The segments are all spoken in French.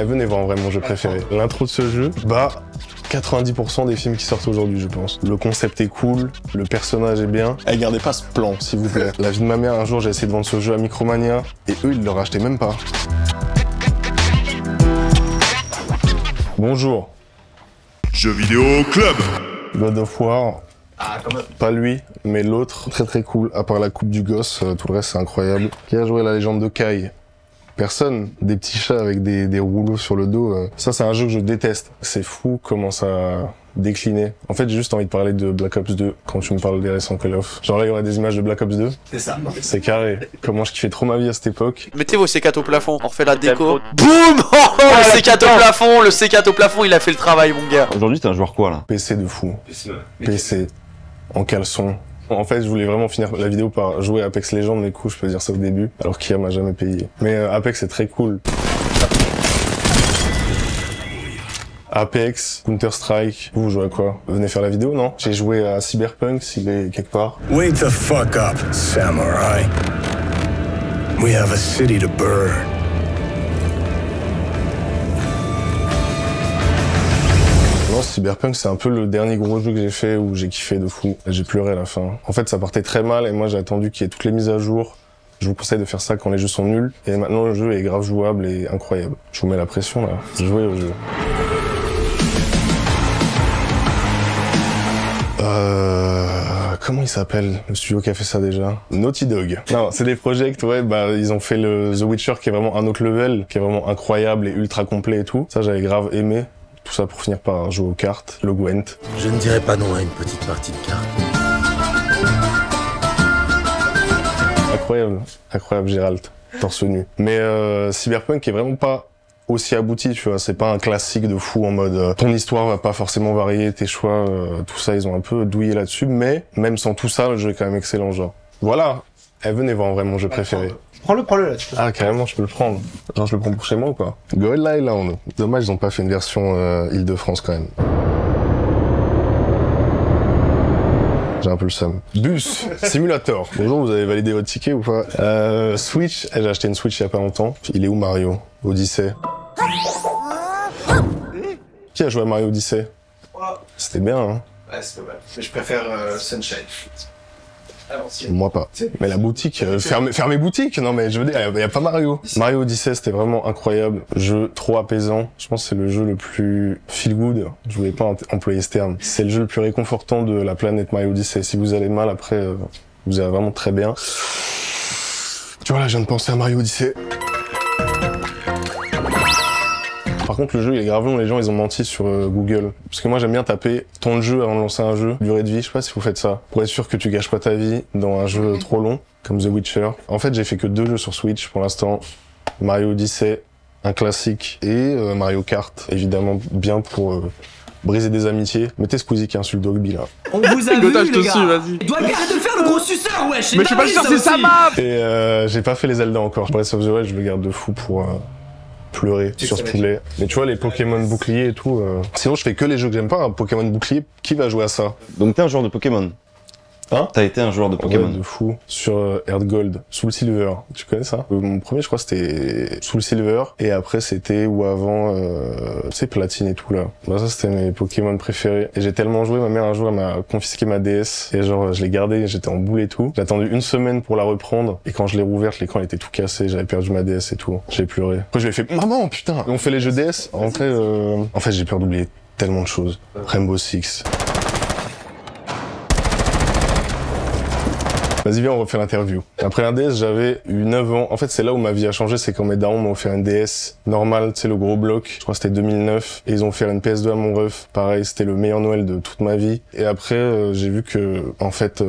venez voir en vrai mon jeu préféré. L'intro de ce jeu, 90% des films qui sortent aujourd'hui, je pense. Le concept est cool, le personnage est bien. Gardez pas ce plan, s'il vous plaît. La vie de ma mère, un jour, j'ai essayé de vendre ce jeu à Micromania, et eux, ils le rachetaient même pas. Bonjour. Jeux vidéo club. God of War. Ah, quand même. Pas lui, mais l'autre. Très très cool, à part la coupe du gosse, tout le reste c'est incroyable. Qui a joué la légende de Kai? Personne. Des petits chats avec des rouleaux sur le dos. Ça c'est un jeu que je déteste. C'est fou comment ça a décliné. En fait j'ai juste envie de parler de Black Ops 2 quand tu me parles des récents Call of. Genre là il y aurait des images de Black Ops 2. C'est ça. C'est carré. Comment je kiffais trop ma vie à cette époque. Mettez vos C4 au plafond, on refait la déco. Boum. Le C4 au plafond, le C4 au plafond, il a fait le travail mon gars. Aujourd'hui t'es un joueur quoi là? PC de fou. PC. En caleçon. En fait, je voulais vraiment finir la vidéo par jouer à Apex Legends, mais du coup, je peux dire ça au début, alors qu'IA m'a jamais payé. Mais Apex, c'est très cool. Apex, Counter-Strike, vous jouez à quoi? Venez faire la vidéo, non? J'ai joué à Cyberpunk, s'il est quelque part. Wake the fuck up, samurai. We have a city to burn. Non, Cyberpunk, c'est un peu le dernier gros jeu que j'ai fait où j'ai kiffé de fou. J'ai pleuré à la fin. En fait, ça partait très mal et moi, j'ai attendu qu'il y ait toutes les mises à jour. Je vous conseille de faire ça quand les jeux sont nuls. Et maintenant, le jeu est grave jouable et incroyable. Je vous mets la pression, là. Jouez au jeu. Comment il s'appelle, le studio qui a fait ça déjà? Naughty Dog. Non, c'est des projets, ouais, ils ont fait le The Witcher qui est vraiment un autre level, qui est vraiment incroyable et ultra complet et tout. Ça, j'avais grave aimé. Tout ça pour finir par jouer aux cartes, le Gwent. Je ne dirais pas non à une petite partie de cartes. Incroyable, incroyable Gérald, torse nu. Mais Cyberpunk est vraiment pas aussi abouti, tu vois, c'est pas un classique de fou en mode ton histoire va pas forcément varier, tes choix, tout ça, ils ont un peu douillé là-dessus, mais même sans tout ça, le jeu est quand même excellent, genre. Voilà, venez voir en vrai mon jeu préféré. Prends-le là, tu peux. Ah, carrément, je peux le prendre. Genre, je le prends pour chez moi ou quoi? Gorilla Island. Dommage, ils ont pas fait une version Île-de-France quand même. J'ai un peu le seum. Bus Simulator. Bonjour, vous avez validé votre ticket ou pas? Switch. J'ai acheté une Switch il y a pas longtemps. Il est où Mario? Odyssey. Qui a joué à Mario Odyssey? C'était bien, hein? Ouais, c'est pas mal. Mais je préfère Sunshine. Moi pas. Mais la boutique, fermez boutique. Non mais je veux dire, il y a pas Mario. Mario Odyssey, c'était vraiment incroyable. Jeu trop apaisant. Je pense que c'est le jeu le plus feel good. Je voulais pas employer ce terme. C'est le jeu le plus réconfortant de la planète Mario Odyssey. Si vous allez mal après, vous allez vraiment très bien. Tu vois là, je viens de penser à Mario Odyssey. Par contre, le jeu il est grave long, les gens ils ont menti sur Google. Parce que moi j'aime bien taper ton jeu avant de lancer un jeu, durée de vie, je sais pas si vous faites ça. Pour être sûr que tu gâches pas ta vie dans un jeu trop long, comme The Witcher. En fait, j'ai fait que 2 jeux sur Switch pour l'instant. Mario Odyssey, un classique, et Mario Kart, évidemment bien pour briser des amitiés. Mettez Squeezie qui insulte Dogby là. On vous a vu, les dessus, gars. vas-y. Doit arrête de faire le gros suceur, wesh. Mais je suis pas sûr, c'est sa map. Et j'ai pas fait les Zelda encore. Breath of the Wild, je le garde de fou pour pleurer sur ce poulet. Mais tu vois, les Pokémon boucliers et tout. Sinon, je fais que les jeux que j'aime pas. Un Pokémon bouclier, qui va jouer à ça? Donc t'es un joueur de Pokémon? Hein? T'as été un joueur de Pokémon? Ouais, de fou. Sur Earth Gold, Soul Silver. Tu connais ça? Mon premier, je crois, c'était Soul Silver. Et après, c'était, ou avant, c'est Platine et tout, là. Bah, ça, c'était mes Pokémon préférés. Et j'ai tellement joué, ma mère, un jour, elle m'a confisqué ma DS. Et genre, je l'ai gardée, j'étais en boule et tout. J'ai attendu 1 semaine pour la reprendre. Et quand je l'ai rouverte, l'écran était tout cassé. J'avais perdu ma DS et tout. J'ai pleuré. Après, je lui ai fait, maman, putain! On fait les jeux DS. En fait, j'ai peur d'oublier tellement de choses. Rainbow Six. Vas-y, viens, on refait l'interview. Après un DS, j'avais eu 9 ans. En fait, c'est là où ma vie a changé, c'est quand mes darons m'ont offert une DS normale, tu sais, le gros bloc. Je crois que c'était 2009. Et ils ont offert une PS2 à mon ref. Pareil, c'était le meilleur Noël de toute ma vie. Et après, j'ai vu que, en fait,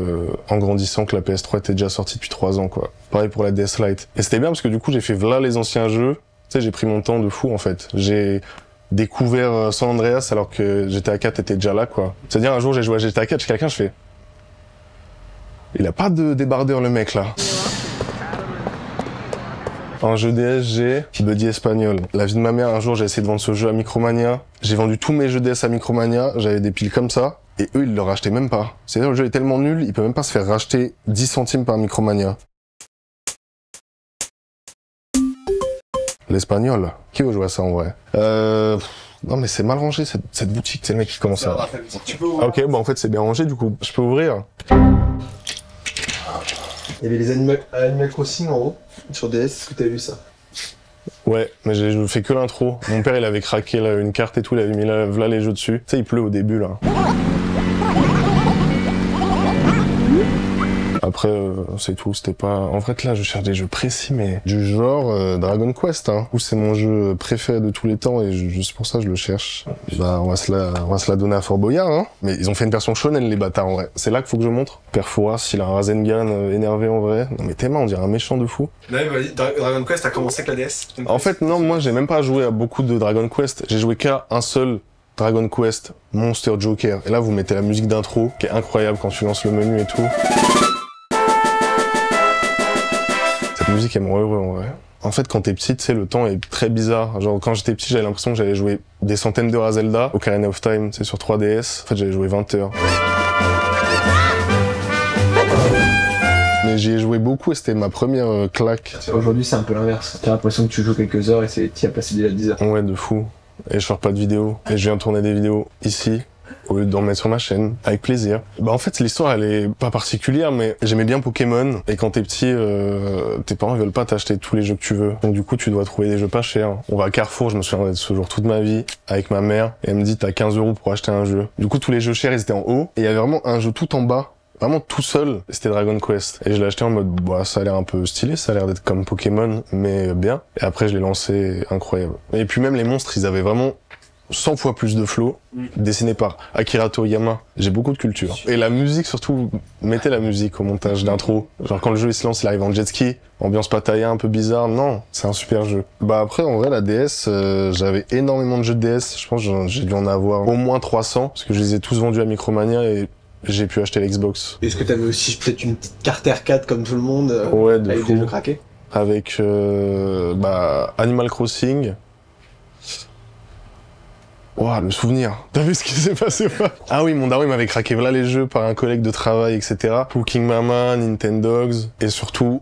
en grandissant, que la PS3 était déjà sortie depuis 3 ans, quoi. Pareil pour la DS Lite. Et c'était bien parce que du coup, j'ai fait voilà les anciens jeux. Tu sais, j'ai pris mon temps de fou, en fait. J'ai découvert San Andreas alors que GTA 4 était déjà là, quoi. C'est-à-dire, un jour, j'ai joué à GTA 4, chez quelqu'un, je fais... Il a pas de débardeur le mec là. Un jeu DSG qui me dit espagnol. La vie de ma mère, un jour j'ai essayé de vendre ce jeu à Micromania. J'ai vendu tous mes jeux DS à Micromania, j'avais des piles comme ça. Et eux ils le rachetaient même pas. C'est-à-dire le jeu est tellement nul, il peut même pas se faire racheter 10 centimes par Micromania. L'espagnol. Qui veut jouer à ça en vrai Non mais c'est mal rangé cette boutique, c'est le mec qui commence à... Tu peux Ah, ok, bon en fait c'est bien rangé du coup, je peux ouvrir. Il y avait les Animal Crossing en haut, sur DS, est-ce que t'as vu ça? Ouais, mais je fais que l'intro. Mon père il avait craqué là, une carte et tout, il avait mis là les jeux dessus. Tu sais, il pleut au début là. Après, c'est tout, c'était pas... En fait, là, je cherche des jeux précis, mais du genre Dragon Quest, hein. Où c'est mon jeu préféré de tous les temps, et juste pour ça, je le cherche. Bah, on va se la donner à Fort Boyard, hein. Mais ils ont fait une version shonen, les bâtards, en vrai. C'est là qu'il faut que je montre. Perfouras, il a un Rasengan énervé, en vrai. Non, mais Théma, on dirait un méchant de fou. Non, vas-y, Dragon Quest a commencé avec la DS. En fait, non, moi, j'ai même pas joué à beaucoup de Dragon Quest. J'ai joué qu'à un seul Dragon Quest, Monster Joker. Et là, vous mettez la musique d'intro, qui est incroyable quand tu lances le menu et tout. Cette musique, elle me rend heureux, en vrai. En fait, quand t'es petit, tu sais, le temps est très bizarre. Genre, quand j'étais petit, j'avais l'impression que j'allais jouer des centaines d'heures à Zelda, Ocarina of Time, tu sais, sur 3DS. En fait, j'allais jouer 20 heures. Mais j'y ai joué beaucoup et c'était ma première claque. Aujourd'hui, c'est un peu l'inverse. T'as l'impression que tu joues quelques heures et t'y as passé déjà 10 heures. Ouais, de fou. Et je sors pas de vidéos. Et je viens tourner des vidéos ici, au lieu d'en mettre sur ma chaîne, avec plaisir. Bah en fait, l'histoire, elle est pas particulière, mais j'aimais bien Pokémon. Et quand t'es petit, tes parents ils veulent pas t'acheter tous les jeux que tu veux. Donc du coup, tu dois trouver des jeux pas chers. On va à Carrefour, je me souviens de ce jour toute ma vie, avec ma mère. Et elle me dit, t'as 15 € pour acheter un jeu. Du coup, tous les jeux chers, ils étaient en haut. Et il y avait vraiment un jeu tout en bas. Vraiment tout seul, c'était Dragon Quest. Et je l'ai acheté en mode, bah, ça a l'air un peu stylé, ça a l'air d'être comme Pokémon, mais bien. Et après, je l'ai lancé, incroyable. Et puis même les monstres, ils avaient vraiment 100 fois plus de flow, dessiné par Akira Toriyama. J'ai beaucoup de culture. Et la musique, surtout, mettez la musique au montage d'intro. Genre quand le jeu il se lance, il arrive en jet ski, ambiance Pattaya un peu bizarre. Non, c'est un super jeu. Bah après, en vrai, la DS, j'avais énormément de jeux de DS. Je pense que j'ai dû en avoir au moins 300, parce que je les ai tous vendus à Micromania et j'ai pu acheter l'Xbox. Est-ce que t'avais aussi peut-être une petite carte R4 comme tout le monde ouais, de avec fou. des jeux craqués? Avec bah, Animal Crossing. Ouah, le souvenir. T'as vu ce qui s'est passé pas? Ah oui, mon daron il m'avait craqué voilà les jeux par un collègue de travail, etc. Cooking Mama, Nintendogs, et surtout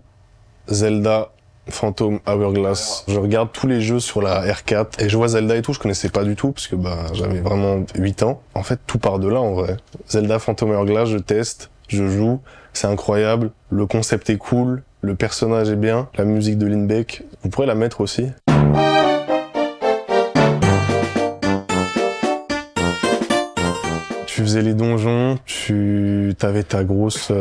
Zelda Phantom Hourglass. Je regarde tous les jeux sur la R4 et je vois Zelda et tout, je connaissais pas du tout parce que bah j'avais vraiment 8 ans. En fait, tout part de là en vrai. Zelda Phantom Hourglass, je teste, je joue, c'est incroyable, le concept est cool, le personnage est bien, la musique de Lynn Beck, vous pourrez la mettre aussi. Tu faisais les donjons, t'avais ta grosse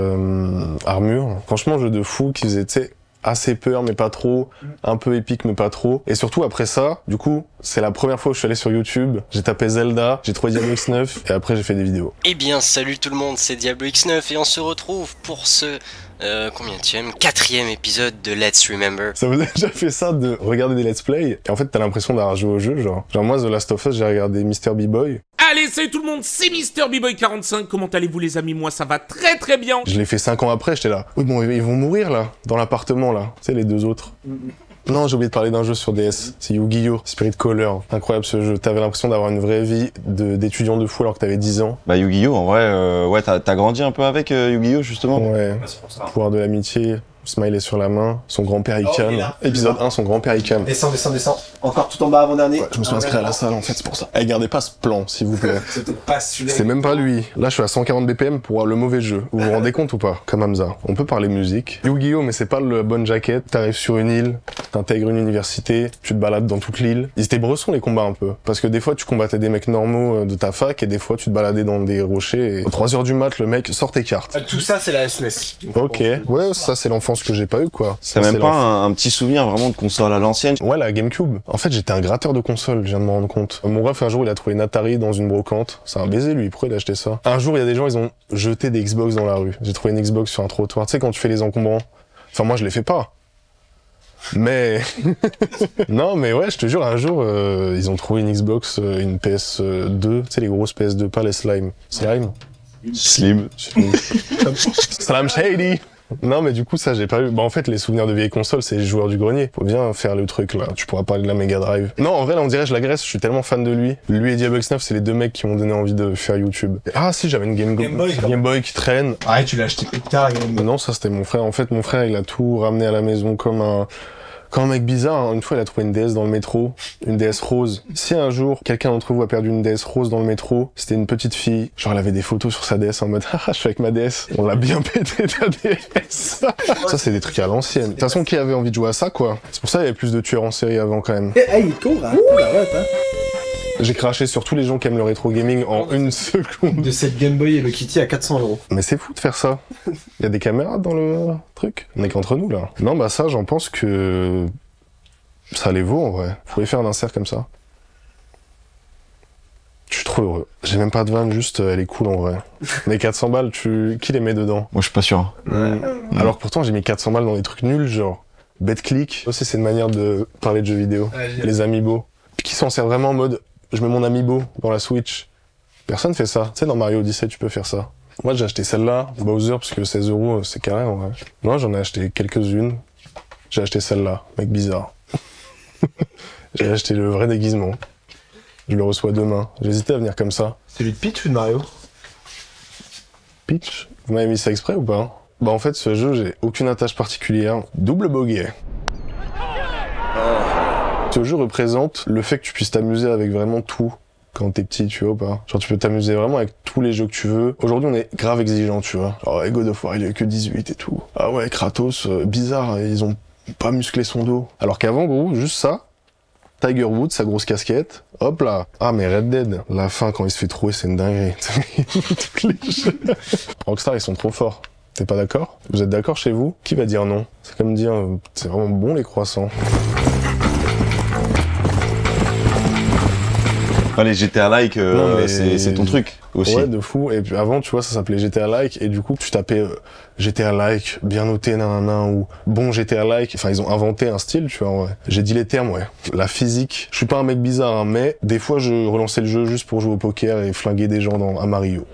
armure. Franchement, jeu de fou qui faisait, tu sais, assez peur mais pas trop, un peu épique mais pas trop. Et surtout après ça, du coup, c'est la première fois où je suis allé sur YouTube, j'ai tapé Zelda, j'ai trouvé Diablo X9 et après j'ai fait des vidéos. Eh bien salut tout le monde, c'est Diablo X9 et on se retrouve pour ce... combienième 4e épisode de Let's Remember. Ça vous a déjà fait ça de regarder des let's play et en fait t'as l'impression d'avoir joué au jeu genre moi The Last of Us j'ai regardé Mr. B-Boy. Allez salut tout le monde, c'est Mr. B-Boy 45, comment allez-vous les amis? Moi ça va très très bien. Je l'ai fait 5 ans après, j'étais là. Oui bon ils vont mourir là, dans l'appartement là, tu sais les deux autres. Non, j'ai oublié de parler d'un jeu sur DS, c'est Yu-Gi-Oh! Spirit Color. Incroyable ce jeu, t'avais l'impression d'avoir une vraie vie d'étudiant de fou alors que t'avais 10 ans. Bah Yu-Gi-Oh! En vrai, ouais, t'as grandi un peu avec Yu-Gi-Oh! Justement. Ouais, pouvoir de l'amitié, smiley sur la main, son grand-père Icane. Épisode 1, son grand-père Icane. Descends. Encore tout en bas avant-dernier. Ouais, je me suis inscrit à la salle en fait, c'est pour ça. Eh, gardez pas ce plan, s'il vous plaît. C'était pas celui-là. C'est même pas lui. Là, je suis à 140 BPM pour le mauvais jeu. Vous vous rendez compte ou pas? Comme Hamza. On peut parler musique. Yu-Gi-Oh! Mais c'est pas le bonne jaquette. T'arrives sur une île, t'intègres une université, tu te balades dans toute l'île. Ils étaient bressons les combats un peu. Parce que des fois, tu combattais des mecs normaux de ta fac et des fois, tu te baladais dans des rochers et à 3h du mat, le mec sort tes cartes. Tout ça, c'est la SNES. Ok. Ouais, ça, c'est l'enfance que j'ai pas eu, quoi. C'est même pas un petit souvenir vraiment de console à l'ancienne. Ouais, la GameCube. En fait, j'étais un gratteur de console, je viens de me rendre compte. Mon ref, un jour, il a trouvé une Atari dans une brocante. C'est un baiser, lui. Pourquoi il a acheté ça? Un jour, il y a des gens, ils ont jeté des Xbox dans la rue. J'ai trouvé une Xbox sur un trottoir. Tu sais, quand tu fais les encombrants. Enfin, moi, je les fais pas. Mais... non, mais ouais, je te jure, un jour, ils ont trouvé une Xbox, une PS2. Tu sais, les grosses PS2, pas les Slime. Slime? Slim. Slam Shady! Non mais du coup ça j'ai pas eu. Bah en fait les souvenirs de vieilles consoles c'est les joueurs du grenier. Faut bien faire le truc là. Tu pourras parler de la Mega Drive. Non en vrai là on dirait je l'agresse. Je suis tellement fan de lui. Lui et Diablo X9 c'est les deux mecs qui m'ont donné envie de faire YouTube. Ah si j'avais une Game Boy qui traîne. Ah tu l'as acheté plus tard. Non ça c'était mon frère. En fait mon frère il a tout ramené à la maison comme Quand un mec bizarre, hein, une fois il a trouvé une DS dans le métro, une DS rose. Si un jour quelqu'un d'entre vous a perdu une DS rose dans le métro, c'était une petite fille, genre elle avait des photos sur sa DS en mode ah je suis avec ma DS, on l'a bien pété ta DS. Ça c'est des trucs à l'ancienne. De toute façon qui avait envie de jouer à ça quoi. C'est pour ça qu'il y avait plus de tueurs en série avant quand même. Il court, hein. J'ai craché sur tous les gens qui aiment le rétro gaming en une seconde. De cette Game Boy Hello Kitty à 400 €. Mais c'est fou de faire ça. Il y a des caméras dans le truc. On est qu'entre nous là. Non bah ça j'en pense que ça les vaut en vrai. Vous pouvez faire un insert comme ça. Je suis trop heureux. J'ai même pas de vanne, juste elle est cool en vrai. Mais 400 balles, qui les met dedans? Moi je suis pas sûr. Alors pourtant j'ai mis 400 balles dans des trucs nuls genre BetClick. Aussi c'est une manière de parler de jeux vidéo. Les amiibo. Puis qui s'en sert vraiment en mode je mets mon amiibo dans la Switch. Personne fait ça. Tu sais, dans Mario Odyssey, tu peux faire ça. Moi, j'ai acheté celle-là, Bowser, parce que 16 €, c'est carré, en vrai. Moi, j'en ai acheté quelques-unes. J'ai acheté celle-là, mec bizarre. J'ai acheté le vrai déguisement. Je le reçois demain. J'hésitais à venir comme ça. Celui de Peach ou de Mario? Peach? Vous m'avez mis ça exprès ou pas? Bah, en fait, ce jeu, j'ai aucune attache particulière. Double bogey. Ce jeu représente le fait que tu puisses t'amuser avec vraiment tout quand t'es petit, tu vois ou pas. Genre tu peux t'amuser vraiment avec tous les jeux que tu veux. Aujourd'hui on est grave exigeant, tu vois. Genre God of War il y a que 18 et tout. Ah ouais Kratos, bizarre, ils ont pas musclé son dos. Alors qu'avant gros, juste ça, Tiger Woods, sa grosse casquette, hop là. Ah mais Red Dead, la fin quand il se fait trouer c'est une dinguerie. Tous les jeux. Rockstar ils sont trop forts. T'es pas d'accord? Vous êtes d'accord chez vous? Qui va dire non? C'est comme dire, c'est vraiment bon les croissants. Les GTA-like, c'est ton truc aussi. Ouais, de fou. Et puis avant, tu vois, ça s'appelait GTA-like. Et du coup, tu tapais GTA-like, bien noté, nanana, ou bon GTA-like. Enfin, ils ont inventé un style, tu vois, ouais. J'ai dit les termes, ouais. La physique. Je suis pas un mec bizarre, hein, mais des fois, je relançais le jeu juste pour jouer au poker et flinguer des gens à Mario.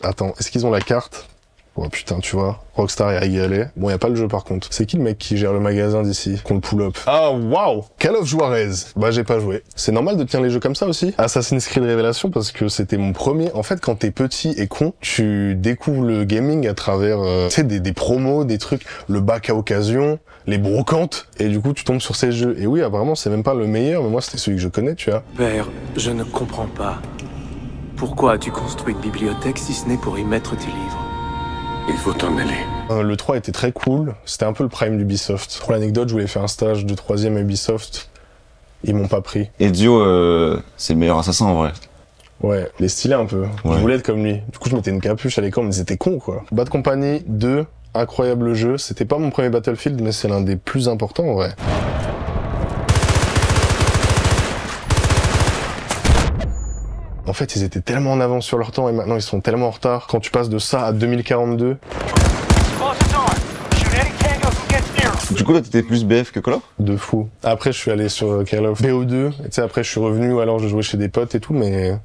Attends, est-ce qu'ils ont la carte? Oh putain, tu vois, Rockstar est régalé. Bon, y a pas le jeu par contre. C'est qui le mec qui gère le magasin d'ici, qu'on le pull-up? Ah, waouh! Call of Juarez. Bah, j'ai pas joué. C'est normal de tenir les jeux comme ça aussi? Assassin's Creed Révélation, parce que c'était mon premier. En fait, quand t'es petit et con, tu découvres le gaming à travers, tu sais, des promos, des trucs, le bac à occasion, les brocantes, et du coup, tu tombes sur ces jeux. Et oui, apparemment, c'est même pas le meilleur, mais moi, c'était celui que je connais, tu vois. Père, je ne comprends pas. Pourquoi as-tu construit une bibliothèque si ce n'est pour y mettre tes livres? Il faut t'en aller. Le 3 était très cool, c'était un peu le prime d'Ubisoft. Pour l'anecdote, je voulais faire un stage de 3e à Ubisoft, ils m'ont pas pris. Ezio, c'est le meilleur assassin en vrai. Ouais, il est stylé un peu, Ouais. je voulais être comme lui. Du coup, je mettais une capuche à l'écran, mais c'était con quoi. Bad Company 2, incroyable jeu, c'était pas mon premier Battlefield, mais c'est l'un des plus importants en vrai. En fait, ils étaient tellement en avance sur leur temps et maintenant ils sont tellement en retard. Quand tu passes de ça à 2042... Du coup là t'étais plus BF que Call of? De fou. Après je suis allé sur Call of BO2, et tu sais après je suis revenu ou alors je jouais chez des potes et tout, mais...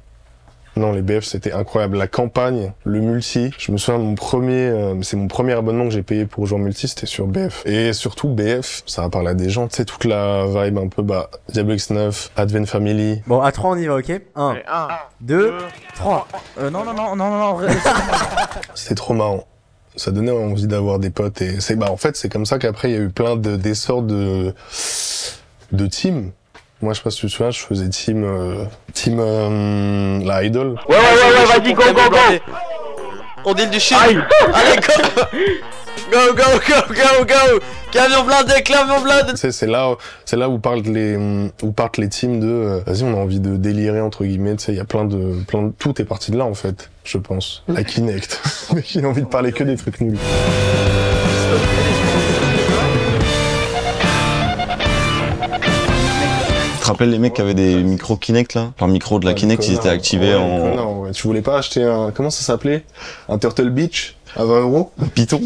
Non, les BF c'était incroyable. La campagne, le multi, je me souviens de mon premier, c'est mon premier abonnement que j'ai payé pour jouer en multi, c'était sur BF. Et surtout BF, ça va parler à des gens, tu sais, toute la vibe un peu, Diablo X9, Advent Family. Bon, à 3 on y va, ok? 1, 2, 3. Non. C'était trop marrant. Ça donnait envie d'avoir des potes et en fait, c'est comme ça qu'après il y a eu plein d'essors de teams. Moi, je sais pas si tu te souviens, je faisais team la Idol. Ouais, vas-y, go. On deal du shit. Allez, go. Go. Camion blindé. C'est là où partent les teams de, vas-y, on a envie de délirer, entre guillemets, tu sais, il y a plein de, tout est parti de là, en fait, je pense. La Kinect. Mais j'ai envie de parler que des trucs nuls. Tu te rappelles les mecs qui avaient des micros Kinect là? Leurs micros de la Kinect, ils étaient activés en... Ouais. Tu voulais pas acheter un... Comment ça s'appelait? Un Turtle Beach à 20 €? Un Python?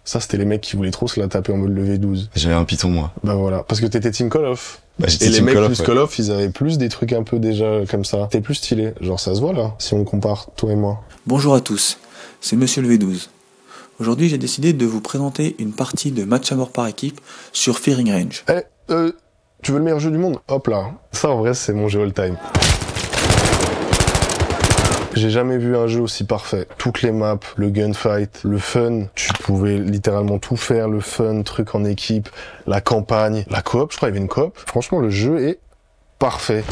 Ça, c'était les mecs qui voulaient trop se la taper en mode levé 12. J'avais un Python, moi. Bah voilà. Parce que t'étais Team Call of. J'étais et les Team mecs Call of, plus Call of, ils avaient plus des trucs un peu déjà comme ça. T'es plus stylé. Genre, ça se voit là, si on compare, toi et moi. Bonjour à tous, c'est Monsieur le V12. Aujourd'hui, j'ai décidé de vous présenter une partie de match à mort par équipe sur Firing Range. Tu veux le meilleur jeu du monde? Hop là. Ça, en vrai, c'est mon jeu all-time. J'ai jamais vu un jeu aussi parfait. Toutes les maps, le gunfight, le fun, tu pouvais littéralement tout faire, le fun, truc en équipe, la campagne, la coop, je crois qu'il y avait une coop. Franchement, le jeu est parfait.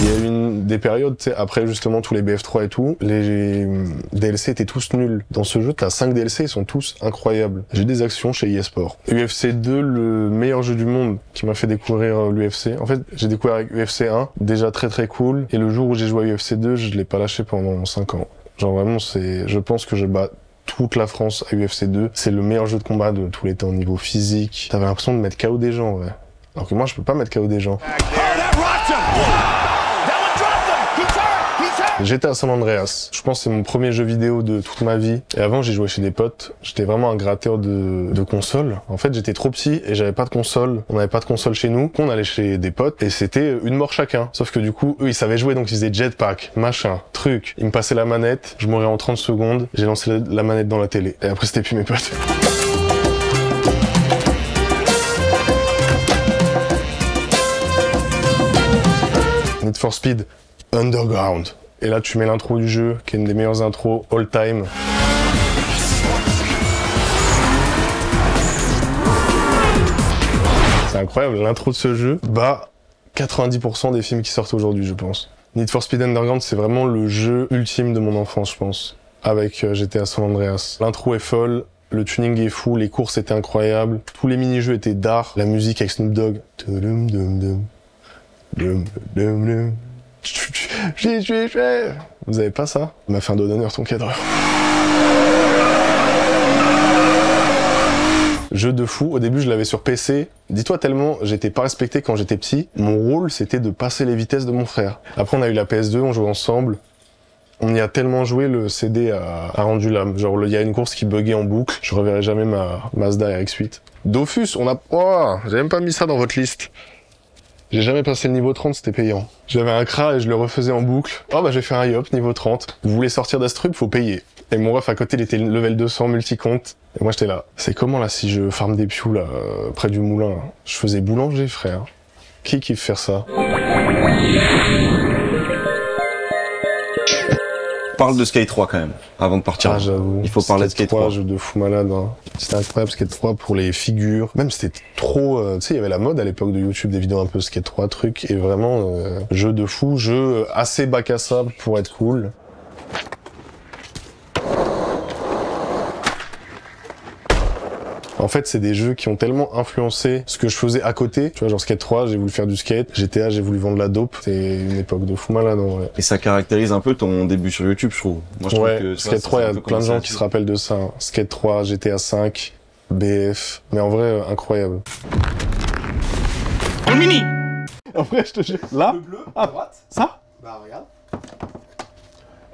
Il y a eu des périodes, tu sais, après justement tous les BF3 et tout, les DLC étaient tous nuls. Dans ce jeu, t'as 5 DLC, ils sont tous incroyables. J'ai des actions chez eSport. UFC 2, le meilleur jeu du monde qui m'a fait découvrir l'UFC. En fait, j'ai découvert avec UFC 1, déjà très très cool. Et le jour où j'ai joué à UFC 2, je l'ai pas lâché pendant 5 ans. Genre vraiment, je pense que je bats toute la France à UFC 2. C'est le meilleur jeu de combat de tous les temps au niveau physique. T'avais l'impression de mettre KO des gens, ouais. Alors que moi, je peux pas mettre KO des gens. J'étais à San Andreas. Je pense que c'est mon premier jeu vidéo de toute ma vie. Et avant, j'ai joué chez des potes. J'étais vraiment un gratteur de consoles. En fait, j'étais trop petit et j'avais pas de console. On n'avait pas de console chez nous. On allait chez des potes et c'était une mort chacun. Sauf que du coup, eux, ils savaient jouer, donc ils faisaient jetpack, machin, truc. Ils me passaient la manette. Je mourais en 30 secondes. J'ai lancé la manette dans la télé. Et après, c'était plus mes potes. Need for Speed Underground. Et là, tu mets l'intro du jeu, qui est une des meilleures intros all time. C'est incroyable, l'intro de ce jeu bat 90% des films qui sortent aujourd'hui, je pense. Need for Speed Underground, c'est vraiment le jeu ultime de mon enfance, je pense. Avec GTA San Andreas. L'intro est folle, le tuning est fou, les courses étaient incroyables, tous les mini-jeux étaient d'art, la musique avec Snoop Dogg. Vous avez pas ça? Il m'a fait un doigt d'honneur ton cadreur. Jeu de fou, au début je l'avais sur PC. Dis-toi tellement j'étais pas respecté quand j'étais petit. Mon rôle c'était de passer les vitesses de mon frère. Après on a eu la PS2, on jouait ensemble. On y a tellement joué, le CD a rendu l'âme. Genre il y a une course qui buguait en boucle. Je reverrai jamais ma Mazda RX-8. Dofus, on a... Oh, j'ai même pas mis ça dans votre liste. J'ai jamais passé le niveau 30, c'était payant. J'avais un CRA et je le refaisais en boucle. Oh bah j'ai fait un IOP niveau 30. Vous voulez sortir d'Astrup, faut payer. Et mon ref à côté, il était level 200 multi-compte. Et moi j'étais là. C'est comment là si je farme des pioux là, près du moulin là. Je faisais boulanger frère. Qui kiffe faire ça? Parle de Skate 3 quand même, avant de partir. Ah j'avoue. Il faut parler de Skate 3. Jeu de fou malade. Hein. C'était incroyable Skate 3 pour les figures. Même c'était trop... tu sais, il y avait la mode à l'époque de YouTube, des vidéos un peu Skate 3 trucs. Et vraiment, jeu de fou, jeu assez bac à sable pour être cool. En fait, c'est des jeux qui ont tellement influencé ce que je faisais à côté. Tu vois, genre Skate 3, j'ai voulu faire du skate. GTA, j'ai voulu vendre la dope. C'est une époque de fou malade, en vrai. Et ça caractérise un peu ton début sur YouTube, je trouve. Moi, je trouve que Skate 3, il y a plein de gens qui se rappellent de ça. Skate 3, GTA 5, BF. Mais en vrai, incroyable. En mini! En vrai, je te jure. Là? Le bleu, à droite. Ça? Bah regarde.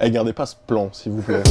Eh, gardez pas ce plan, s'il vous plaît.